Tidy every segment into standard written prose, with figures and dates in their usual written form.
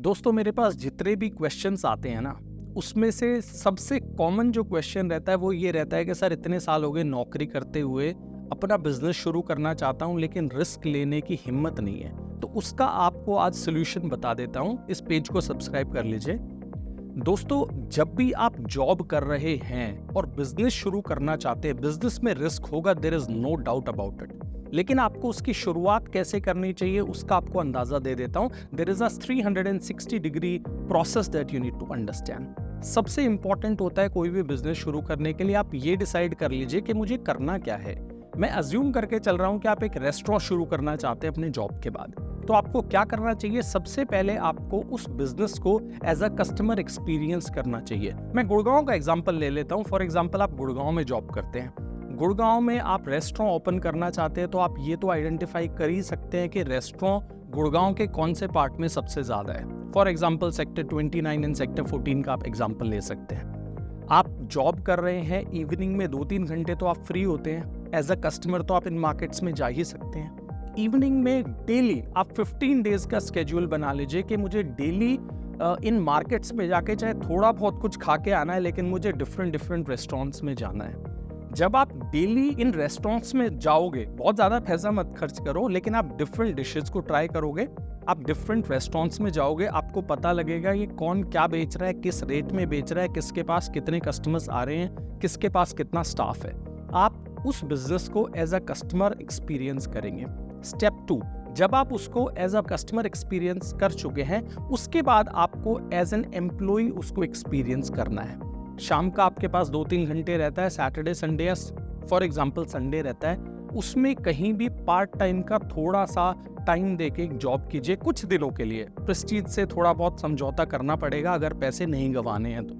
दोस्तों मेरे पास जितने भी क्वेश्चंस आते हैं ना, उसमें से सबसे कॉमन जो क्वेश्चन रहता है वो ये रहता है कि सर इतने साल हो गए नौकरी करते हुए, अपना बिजनेस शुरू करना चाहता हूँ लेकिन रिस्क लेने की हिम्मत नहीं है। तो उसका आपको आज सोल्यूशन बता देता हूँ। इस पेज को सब्सक्राइब कर लीजिए। दोस्तों जब भी आप जॉब कर रहे हैं और बिजनेस शुरू करना चाहते हैं, बिजनेस में रिस्क होगा, there is no doubt about it. लेकिन आपको उसकी शुरुआत कैसे करनी चाहिए उसका आपको अंदाजा दे देता हूं। There is a 360 degree process that you need to understand. सबसे इंपॉर्टेंट होता है कोई भी बिजनेस शुरू करने के लिए आप ये डिसाइड कर लीजिए कि मुझे करना क्या है। मैं अज्यूम करके चल रहा हूं कि आप एक रेस्टोरेंट शुरू करना चाहते हैं अपने जॉब के बाद। तो आपको क्या करना चाहिए? सबसे पहले आपको उस बिजनेस को एज अ कस्टमर एक्सपीरियंस करना चाहिए। मैं गुड़गांव का एग्जांपल ले लेता हूं। फॉर एग्जांपल आप गुड़गांव में जॉब करते हैं, गुड़गांव में आप रेस्टोरेंट ओपन करना चाहते हैं, तो आप ये तो आइडेंटिफाई कर ही सकते हैं कि रेस्टोरेंट गुड़गांव के कौन से पार्ट में सबसे ज्यादा है। For example sector 29 and sector 14 का आप एग्जांपल ले सकते हैं। आप जॉब कर रहे हैं, इवनिंग में 2-3 घंटे तो आप फ्री होते हैं। एज अ कस्टमर तो आप इन मार्केट्स में जा ही सकते हैं। इवनिंग में डेली आप 15 डेज का स्केड्यूल बना लीजिए कि मुझे डेली इन मार्केट्स में जाके चाहे थोड़ा बहुत कुछ खा के आना है, लेकिन मुझे डिफरेंट रेस्टोरेंट्स में जाना है। जब आप डेली इन रेस्टोरेंट्स में जाओगे, बहुत ज़्यादा पैसा मत खर्च करो, लेकिन आप डिफरेंट डिशेस को ट्राई करोगे, आप डिफरेंट रेस्टोरेंट्स में जाओगे, आपको पता लगेगा ये कौन क्या बेच रहा है, किस रेट में बेच रहा है, किसके पास कितने कस्टमर्स आ रहे हैं, किसके पास कितना स्टाफ है। आप उस बिजनेस को एज अ कस्टमर एक्सपीरियंस करेंगे। स्टेप 2, जब आप उसको एज अ कस्टमर एक्सपीरियंस कर चुके हैं, उसके बाद आपको एज एन एम्प्लॉय उसको एक्सपीरियंस करना है। शाम का आपके पास 2-3 घंटे रहता है, सैटरडे संडे या फॉर एग्जांपल संडे रहता है, उसमें कहीं भी पार्ट टाइम का थोड़ा सा टाइम देके जॉब कीजिए कुछ दिनों के लिए। प्रेस्टीज से थोड़ा बहुत समझौता करना पड़ेगा अगर पैसे नहीं गंवाने हैं तो।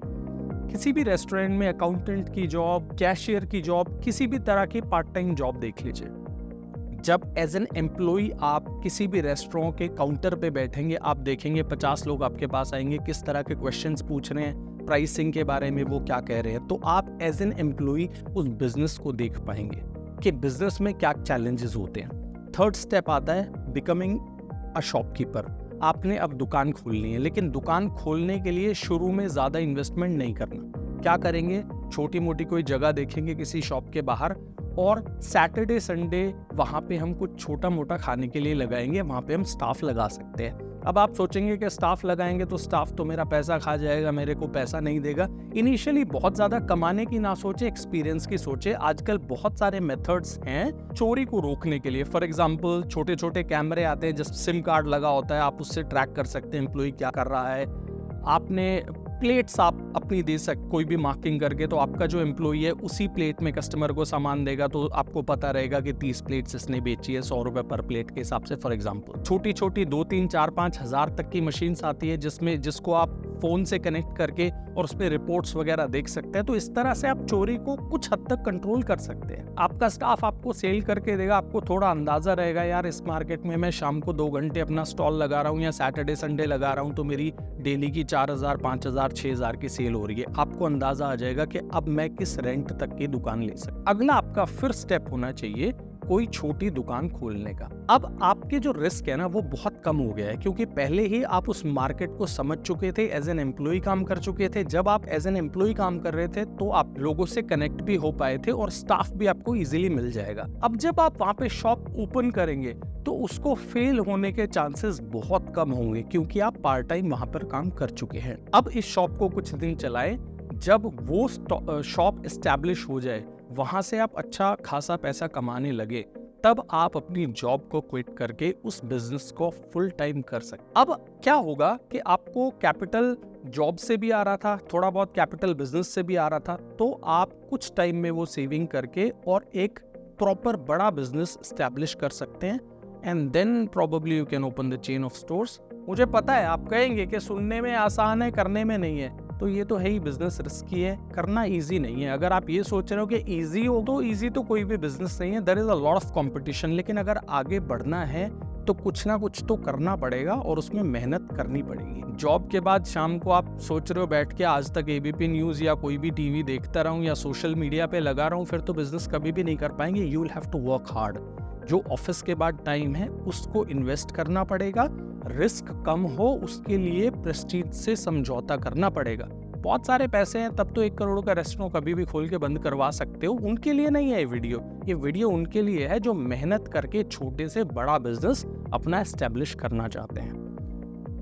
किसी भी रेस्टोरेंट में अकाउंटेंट की जॉब, कैशियर की जॉब, किसी भी तरह की पार्ट टाइम जॉब देख लीजिए। जब एज एन एम्प्लॉय आप किसी भी रेस्टोरेंट के काउंटर पे बैठेंगे, आप देखेंगे 50 लोग आपके पास आएंगे, किस तरह के क्वेश्चंस पूछ रहे हैं, प्राइसिंग के बारे में वो क्या कह रहे हैं, तो आप एज एन एम्प्लॉय उस बिजनेस को देख पाएंगे कि बिजनेस में क्या चैलेंजेस होते हैं। थर्ड स्टेप आता है बिकमिंग अ शॉपकीपर। आपने अब दुकान खोलनी है, लेकिन दुकान खोलने के लिए शुरू में ज्यादा इन्वेस्टमेंट नहीं करना। क्या करेंगे? छोटी मोटी कोई जगह देखेंगे किसी शॉप के बाहर, और सैटरडे संडे वहाँ पे हम कुछ छोटा मोटा खाने के लिए लगाएंगे, वहाँ पे हम स्टाफ लगा सकते हैं। अब आप सोचेंगे कि स्टाफ लगाएंगे तो स्टाफ तो मेरा पैसा खा जाएगा, मेरे को पैसा नहीं देगा। इनिशियली बहुत ज़्यादा कमाने की ना सोचे, एक्सपीरियंस की सोचे। आजकल बहुत सारे मेथड्स हैं चोरी को रोकने के लिए। फॉर एग्जांपल छोटे छोटे कैमरे आते हैं, जस्ट सिम कार्ड लगा होता है, आप उससे ट्रैक कर सकते हैं एम्प्लॉय क्या कर रहा है। आपने प्लेट्स आप अपनी दे सकते, कोई भी मार्किंग करके, तो आपका जो एम्प्लॉई है उसी प्लेट में कस्टमर को सामान देगा, तो आपको पता रहेगा कि 30 प्लेट्स इसने बेची है 100 रुपए पर प्लेट के हिसाब से। फॉर एग्जांपल छोटी छोटी 2-3-4-5 हज़ार तक की मशीन्स आती है जिसको आप फोन से कनेक्ट करके और उस पर रिपोर्ट्स वगैरह देख सकते हैं। तो इस तरह से आप चोरी को कुछ हद तक कंट्रोल कर सकते हैं। आपका स्टाफ आपको सेल करके देगा, आपको थोड़ा अंदाजा रहेगा यार इस मार्केट में मैं शाम को 2 घंटे अपना स्टॉल लगा रहा हूँ या सैटरडे संडे लगा रहा हूँ, तो मेरी डेली की 4,000, 5,000, 6,000 की सेल हो रही है। आपको अंदाजा आ जाएगा कि अब मैं किस रेंट तक की दुकान ले सकता। अगला आपका फिर स्टेप होना चाहिए कोई छोटी दुकान खोलने का। अब आपके जो रिस्क है ना वो बहुत कम हो गया है, क्योंकि पहले ही आप उस मार्केट को समझ चुके थे, एज एन एम्प्लॉय काम कर चुके थे। जब आप एज एन एम्प्लॉय काम कर रहे थे तो आप लोगों से कनेक्ट भी हो पाए थे और स्टाफ भी आपको इजीली मिल जाएगा। अब जब आप वहां पे शॉप ओपन करेंगे तो उसको फेल होने के चांसेस बहुत कम होंगे, क्योंकि आप पार्ट टाइम वहां पर काम कर चुके हैं। अब इस शॉप को कुछ दिन चलाएं, जब वो शॉप एस्टैब्लिश हो जाए, वहां से आप अच्छा खासा पैसा कमाने लगे, तब आप अपनी जॉब को क्विट करके उस बिजनेस को फुल टाइम कर सकते। अब क्या होगा कि आपको कैपिटल जॉब से भी आ रहा था, थोड़ा बहुत कैपिटल बिजनेस से भी आ रहा था, तो आप कुछ टाइम में वो सेविंग करके और एक प्रॉपर बड़ा बिजनेस एस्टैब्लिश कर सकते हैं। And then probably you can open the chain of stores. मुझे पता है आप कहेंगे कि सुनने में आसान है, करने में नहीं है, तो ये तो है ही, बिजनेस रिस्की है, करना इजी नहीं है। अगर आप ये सोच रहे हो कि इजी हो, तो इजी तो कोई भी बिजनेस नहीं है, there is a lot of competition. लेकिन अगर आगे बढ़ना है तो कुछ ना कुछ तो करना पड़ेगा और उसमें मेहनत करनी पड़ेगी। जॉब के बाद शाम को आप सोच रहे हो बैठ के आज तक एबीपी न्यूज या कोई भी टीवी देखता रहूं या सोशल मीडिया पे लगा रहा हूं, फिर तो बिजनेस कभी भी नहीं कर पाएंगे। You will have to work hard. जो ऑफिस के बाद टाइम है उसको इन्वेस्ट करना पड़ेगा रिस्क कम हो उसके लिए प्रेस्टीज से समझौता करना पड़ेगा। बहुत सारे पैसे हैं तब तो 1 करोड़ का रेस्टोरेंट कभी भी खोल के बंद करवा सकते हो। उनके लिए नहीं है ये वीडियो उनके लिए है जो मेहनत करके छोटे से बड़ा बिजनेस अपना एस्टेब्लिश करना चाहते हैं।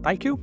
Thank you.